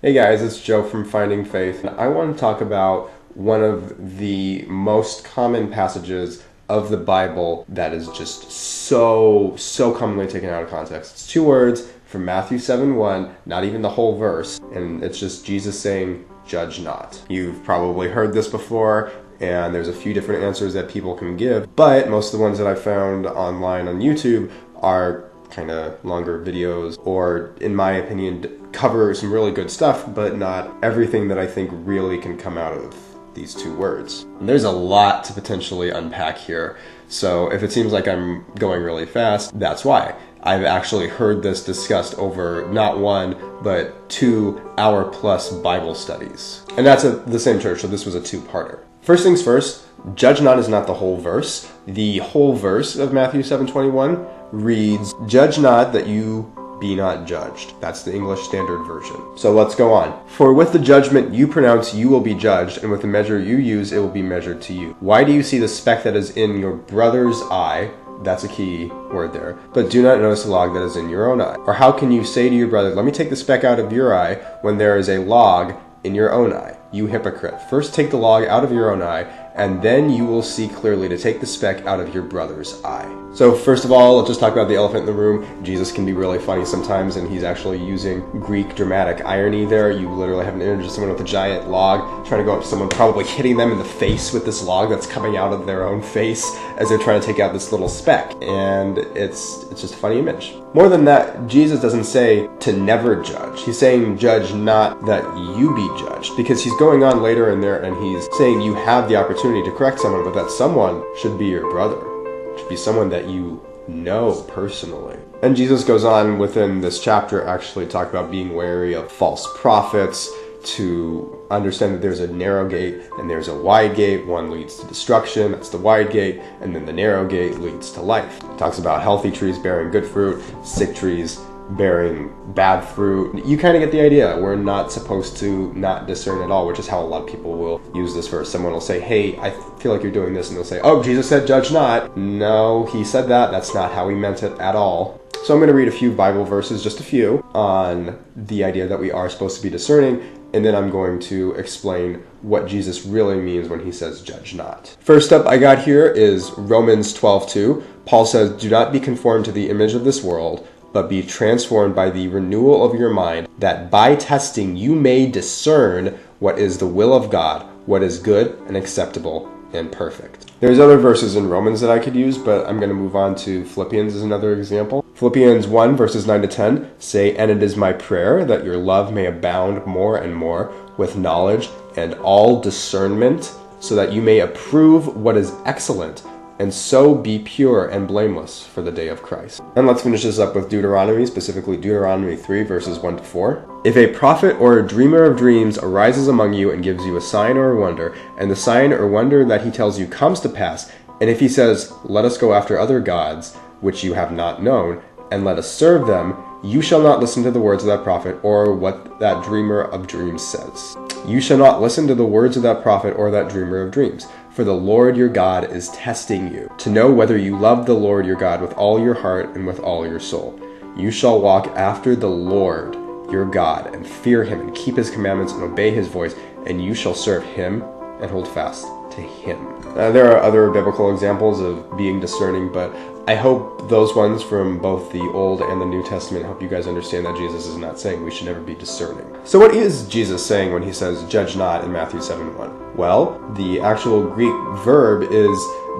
Hey guys, it's Joe from Finding Faith. I want to talk about one of the most common passages of the Bible that is just so commonly taken out of context. It's two words from Matthew 7:1, not even the whole verse, and it's just Jesus saying, "Judge not." You've probably heard this before, and there's a few different answers that people can give, but most of the ones that I found online on YouTube are kind of longer videos, or in my opinion cover some really good stuff, but not everything that I think really can come out of these two words. And there's a lot to potentially unpack here, so if it seems like I'm going really fast, that's why. I've actually heard this discussed over not one, but 2 hour-plus Bible studies. And that's at the same church, so this was a two-parter. First things first, judge not is not the whole verse. The whole verse of Matthew 7:21 reads, "Judge not that you be not judged." That's the English Standard Version. So let's go on. "For with the judgment you pronounce you will be judged, and with the measure you use it will be measured to you. Why do you see the speck that is in your brother's eye?" That's a key word there. "But do not notice the log that is in your own eye. Or how can you say to your brother, 'Let me take the speck out of your eye,' when there is a log in your own eye? You hypocrite. First take the log out of your own eye, and then you will see clearly to take the speck out of your brother's eye." So first of all, let's just talk about the elephant in the room. Jesus can be really funny sometimes, and he's actually using Greek dramatic irony there. You literally have an image of someone with a giant log trying to go up to someone, probably hitting them in the face with this log that's coming out of their own face as they're trying to take out this little speck. And it's just a funny image. More than that, Jesus doesn't say to never judge. He's saying judge not that you be judged, because he's going on later in there and he's saying you have the opportunity to correct someone, but that someone should be your brother. It should be someone that you know personally. And Jesus goes on within this chapter actually talk about being wary of false prophets, to understand that there's a narrow gate and there's a wide gate. One leads to destruction, that's the wide gate, and then the narrow gate leads to life. It talks about healthy trees bearing good fruit, sick trees bearing bad fruit. You kind of get the idea. We're not supposed to not discern at all, which is how a lot of people will use this verse. Someone will say, "Hey, I feel like you're doing this," and they'll say, "Oh, Jesus said judge not." No, he said that. That's not how he meant it at all. So I'm going to read a few Bible verses, just a few, on the idea that we are supposed to be discerning, and then I'm going to explain what Jesus really means when he says judge not. First up I got here is Romans 12:2. Paul says, "Do not be conformed to the image of this world, but be transformed by the renewal of your mind, that by testing you may discern what is the will of God, what is good and acceptable and perfect." There's other verses in Romans that I could use, but I'm going to move on to Philippians as another example. Philippians 1 verses 9 to 10 say, "And it is my prayer that your love may abound more and more with knowledge and all discernment, so that you may approve what is excellent, and so be pure and blameless for the day of Christ." And let's finish this up with Deuteronomy, specifically Deuteronomy 3 verses 1 to 4. "If a prophet or a dreamer of dreams arises among you and gives you a sign or a wonder, and the sign or wonder that he tells you comes to pass, and if he says, 'Let us go after other gods, which you have not known, and let us serve them,' you shall not listen to the words of that prophet or what that dreamer of dreams says. You shall not listen to the words of that prophet or that dreamer of dreams. For the Lord your God is testing you, to know whether you love the Lord your God with all your heart and with all your soul. You shall walk after the Lord your God and fear him and keep his commandments and obey his voice, and you shall serve him and hold fast to him." There are other biblical examples of being discerning, but I hope those ones from both the Old and the New Testament help you guys understand that Jesus is not saying we should never be discerning. So what is Jesus saying when he says judge not in Matthew 7:1? Well, the actual Greek verb is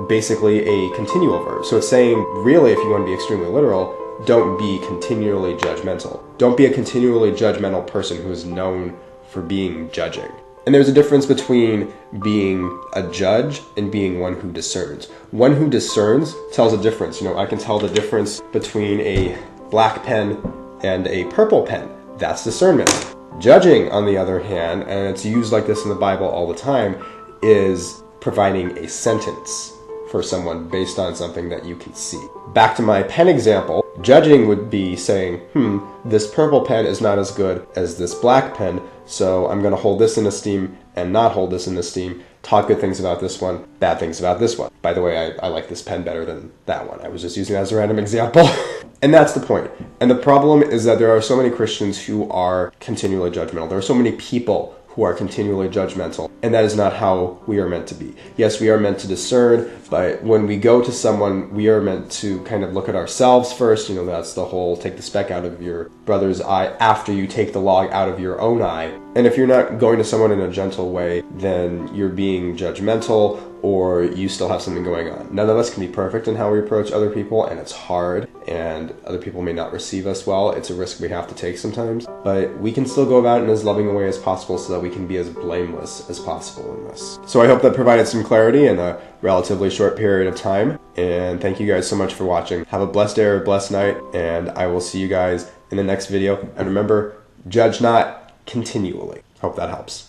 basically a continual verb. So it's saying, really, if you want to be extremely literal, don't be continually judgmental. Don't be a continually judgmental person who is known for being judging. And there's a difference between being a judge and being one who discerns. One who discerns tells a difference. I can tell the difference between a black pen and a purple pen. That's discernment. Judging, on the other hand, and it's used like this in the Bible all the time, is providing a sentence for someone based on something that you can see. Back to my pen example, judging would be saying, this purple pen is not as good as this black pen, so I'm going to hold this in esteem and not hold this in esteem, talk good things about this one, bad things about this one. By the way, I like this pen better than that one. I was just using it as a random example. And that's the point. And the problem is that there are so many Christians who are continually judgmental. There are so many people who are continually judgmental, and that is not how we are meant to be. Yes, we are meant to discern, but when we go to someone, we are meant to kind of look at ourselves first. You know, that's the whole take the speck out of your brother's eye after you take the log out of your own eye. And if you're not going to someone in a gentle way, then you're being judgmental, or you still have something going on. None of us can be perfect in how we approach other people, and it's hard, and other people may not receive us well. It's a risk we have to take sometimes, but we can still go about it in as loving a way as possible so that we can be as blameless as possible in this. So I hope that provided some clarity in a relatively short period of time, and thank you guys so much for watching. Have a blessed day or a blessed night, and I will see you guys in the next video. And remember, judge not continually. Hope that helps.